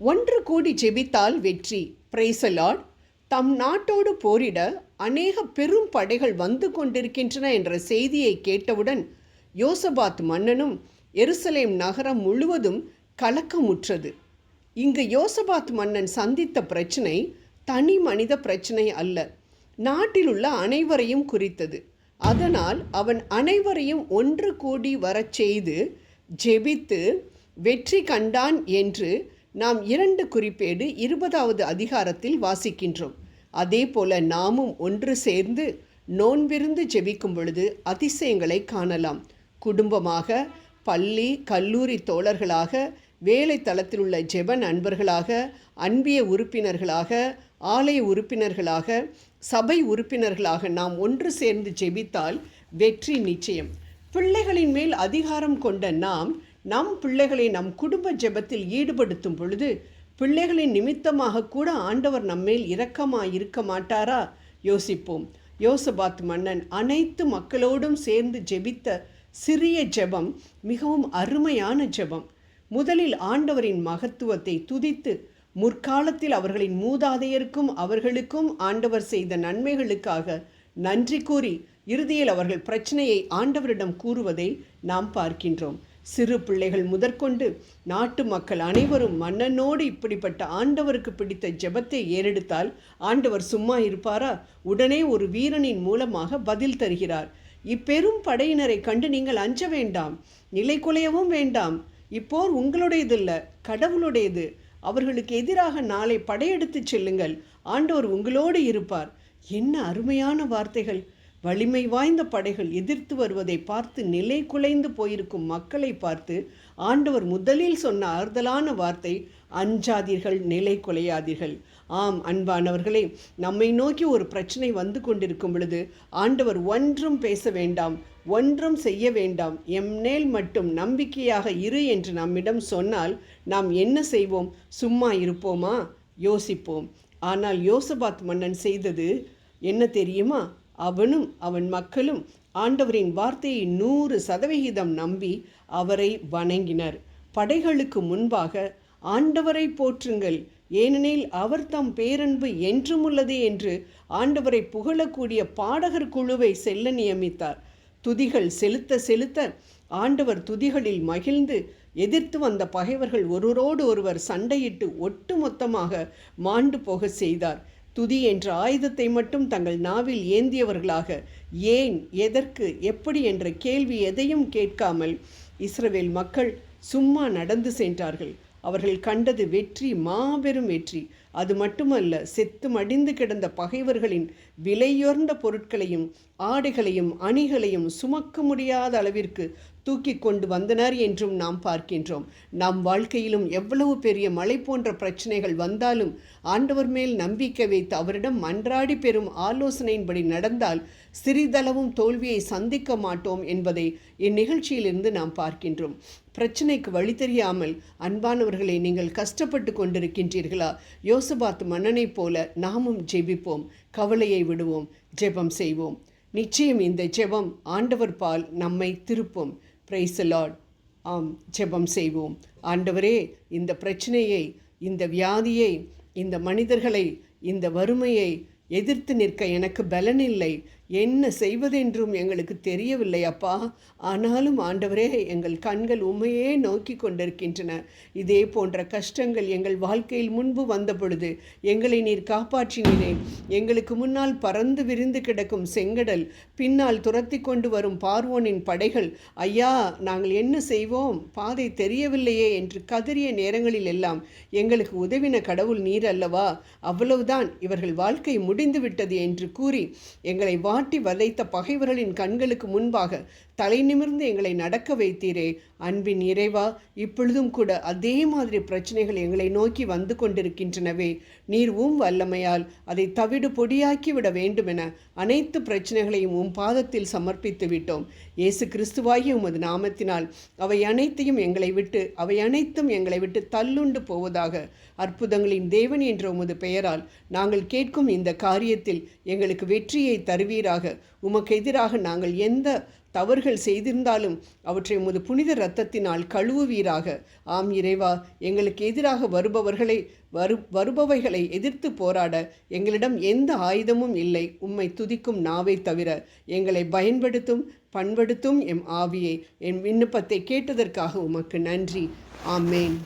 ஒன்று கூடி ஜெபித்தால் வெற்றி. Praise the Lord. தம் நாட்டோடு போரிட அநேக பெரும் படைகள் வந்து கொண்டிருக்கின்றன என்ற செய்தியை கேட்டவுடன் யோசபாத் மன்னனும் எருசலேம் நகரம் முழுவதும் கலக்கமுற்றது. இங்கு யோசபாத் மன்னன் சந்தித்த பிரச்சனை தனி மனித பிரச்சனை அல்ல, நாட்டிலுள்ள அனைவரையும் குறித்தது. அதனால் அவன் அனைவரையும் ஒன்று கூடி வரச் செய்து ஜெபித்து வெற்றி கண்டான் என்று நாம் 2 குறிப்பேடு 20வது அதிகாரத்தில் வாசிக்கின்றோம். அதே போல நாமும் ஒன்று சேர்ந்து நோன்பிருந்து ஜெபிக்கும் பொழுது அதிசயங்களை காணலாம். குடும்பமாக, பள்ளி கல்லூரி தோழர்களாக, வேலை தளத்தில் உள்ள ஜெப நண்பர்களாக, அன்பிய உறுப்பினர்களாக, ஆலய உறுப்பினர்களாக, சபை உறுப்பினர்களாக நாம் ஒன்று சேர்ந்து ஜெபித்தால் வெற்றி நிச்சயம். பிள்ளைகளின் மேல் அதிகாரம் கொண்ட நாம் நம் பிள்ளைகளை நம் குடும்ப ஜெபத்தில் ஈடுபடுத்தும் பொழுது பிள்ளைகளின் நிமித்தமாக கூட ஆண்டவர் நம்மேல் இரக்கமாக இருக்க மாட்டாரா? யோசிப்போம். யோசபாத் மன்னன் அனைத்து மக்களோடும் சேர்ந்து ஜெபித்த சிறிய ஜெபம் மிகவும் அருமையான ஜெபம். முதலில் ஆண்டவரின் மகத்துவத்தை துதித்து முற்காலத்தில் அவர்களின் மூதாதையருக்கும் அவர்களுக்கும் ஆண்டவர் செய்த நன்மைகளுக்காக நன்றி கூறி இறுதியில் அவர்கள் பிரச்சனையை ஆண்டவரிடம் கூறுவதை நாம் பார்க்கின்றோம். சிறு பிள்ளைகள் முதற்கொண்டு நாட்டு மக்கள் அனைவரும் மன்னனோடு இப்படிப்பட்ட ஆண்டவருக்கு பிடித்த ஜெபத்தை ஏறெடுத்தால் ஆண்டவர் சும்மா இருப்பாரா? உடனே ஒரு வீரனின் மூலமாக பதில் தருகிறார். இப்பெரும் படையினரை கண்டு நீங்கள் அஞ்ச வேண்டாம், நிலை குலையவும் வேண்டாம். இப்போர் உங்களுடையதில்ல, கடவுளுடையது. அவர்களுக்கு எதிராக நாளை படையெடுத்து செல்லுங்கள், ஆண்டவர் உங்களோடு இருப்பார். என்ன அருமையான வார்த்தைகள்! வலிமை வாய்ந்த படைகள் எதிர்த்து வருவதை பார்த்து நிலை குலைந்து போயிருக்கும் மக்களை பார்த்து ஆண்டவர் முதலில் சொன்ன ஆறுதலான வார்த்தை, அஞ்சாதீர்கள், நிலை குலையாதீர்கள். ஆம் அன்பானவர்களே, நம்மை நோக்கி ஒரு பிரச்சனை வந்து கொண்டிருக்கும் பொழுது ஆண்டவர் ஒன்றும் பேச வேண்டாம், ஒன்றும் செய்ய வேண்டாம், எம்மேல் மட்டும் நம்பிக்கையாக இரு என்று நம்மிடம் சொன்னால் நாம் என்ன செய்வோம்? சும்மா இருப்போமா? யோசிப்போம். ஆனால் யோசபாத் மன்னன் செய்தது என்ன தெரியுமா? அவனும் அவன் மக்களும் ஆண்டவரின் வார்த்தையை 100% நம்பி அவரை வணங்கினர். படைகளுக்கு முன்பாக ஆண்டவரை போற்றுங்கள், ஏனெனில் அவர் தம் பேரன்பு என்றும் உள்ளது என்று ஆண்டவரை புகழக்கூடிய பாடகர் குழுவை செல்ல நியமித்தார். துதிகள் செலுத்த செலுத்த ஆண்டவர் துதிகளில் மகிழ்ந்து எதிர்த்து வந்த பகைவர்கள் ஒருவரோடு ஒருவர் சண்டையிட்டு ஒட்டுமொத்தமாக மாண்டு போக செய்தார். துதி என்ற ஆயுதத்தை மட்டும் தங்கள் நாவில் ஏந்தியவர்களாக ஏன், எதற்கு, எப்படி என்ற கேள்வி எதையும் கேட்காமல் இஸ்ரவேல் மக்கள் சும்மா நடந்து சென்றார்கள். அவர்கள் கண்டது வெற்றி, மாபெரும் வெற்றி. அது மட்டுமல்ல, செத்து மடிந்து கிடந்த பகைவர்களின் விலையுயர்ந்த பொருட்களையும் ஆடைகளையும் அணிகளையும் சுமக்க முடியாத அளவிற்கு தூக்கி கொண்டு வந்தனர் என்றும் நாம் பார்க்கின்றோம். நம் வாழ்க்கையிலும் எவ்வளவு பெரிய மலை போன்ற பிரச்சனைகள் வந்தாலும் ஆண்டவர் மேல் நம்பிக்கை வைத்து அவரிடம் மன்றாடி பெறும் ஆலோசனையின்படி நடந்தால் சிறிதளவும் தோல்வியை சந்திக்க மாட்டோம் என்பதை இந்நிகழ்ச்சியிலிருந்து நாம் பார்க்கின்றோம். பிரச்சனைக்கு வழி தெரியாமல் அன்பானவர்களை நீங்கள் கஷ்டப்பட்டு கொண்டிருக்கின்றீர்களா? யோசபாத் மன்னனை போல நாமும் ஜெபிப்போம், கவலையை விடுவோம், ஜெபம் செய்வோம். நிச்சயம் இந்த ஜெபம் ஆண்டவர் பால் நம்மை திருப்பும். Praise the Lord. ஆம், ஜெபம் செய்வோம். ஆண்டவரே, இந்த பிரச்சனையை, இந்த வியாதியை, இந்த மனிதர்களை, இந்த வறுமையை எதிர்த்து நிற்க எனக்கு பலனில்லை, என்ன செய்வதென்றும் எங்களுக்கு தெரியவில்லை அப்பா. ஆனாலும் ஆண்டவரே, எங்கள் கண்கள் உம்மையே நோக்கி கொண்டிருக்கின்றன. இதே போன்ற கஷ்டங்கள் எங்கள் வாழ்க்கையில் முன்பு வந்த பொழுது எங்களை நீர் காப்பாற்றினீரே. எங்களுக்கு முன்னால் பறந்து விரிந்து கிடக்கும் செங்கடல், பின்னால் துரத்தி கொண்டு வரும் பார்வோனின் படைகள், ஐயா நாங்கள் என்ன செய்வோம், பாதை தெரியவில்லையே என்று கதறிய நேரங்களில் எல்லாம் எங்களுக்கு உதவின கடவுள் நீர் அல்லவா? அவ்வளவுதான், இவர்கள் வாழ்க்கை முடிந்துவிட்டது என்று கூறி எங்களை வாட்டி வதைத்த பகைவர்களின் கண்களுக்கு முன்பாக தலை நிமிர்ந்து எங்களை நடக்க வைத்தீரே. அன்பின் இறைவா, இப்பொழுதும் கூட அதே மாதிரி பிரச்சனைகள் எங்களை நோக்கி வந்து கொண்டிருக்கின்றனவே. நீர் வல்லமையால் அதை தவிடு பொடியாக்கி விட வேண்டுமென அனைத்து பிரச்சனைகளையும் பாதத்தில் சமர்ப்பித்து விட்டோம். இயேசு கிறிஸ்துவாகிய உமது நாமத்தினால் அவை அனைத்தும் எங்களை விட்டு தள்ளுண்டு போவதாக. அற்புதங்களின் தேவன் என்ற உமது பெயரால் நாங்கள் கேட்கும் இந்த காரியத்தில் எங்களுக்கு வெற்றியை தருவீராக. உமக்கு எதிராக நாங்கள் எந்த தவறுகள் செய்திருந்தாலும் அவற்றை உமது புனித இரத்தத்தினால் கழுவுவீராக. ஆம் இறைவா, எங்களுக்கு எதிராக வருபவைகளை எதிர்த்து போராட எங்களிடம் எந்த ஆயுதமும் இல்லை. உம்மை துதிக்கும் நாவை தவிர எங்களை பண்படுத்தும் எம் ஆவியை என் விண்ணப்பத்தை கேட்டதற்காக உமக்கு நன்றி. ஆமேன்.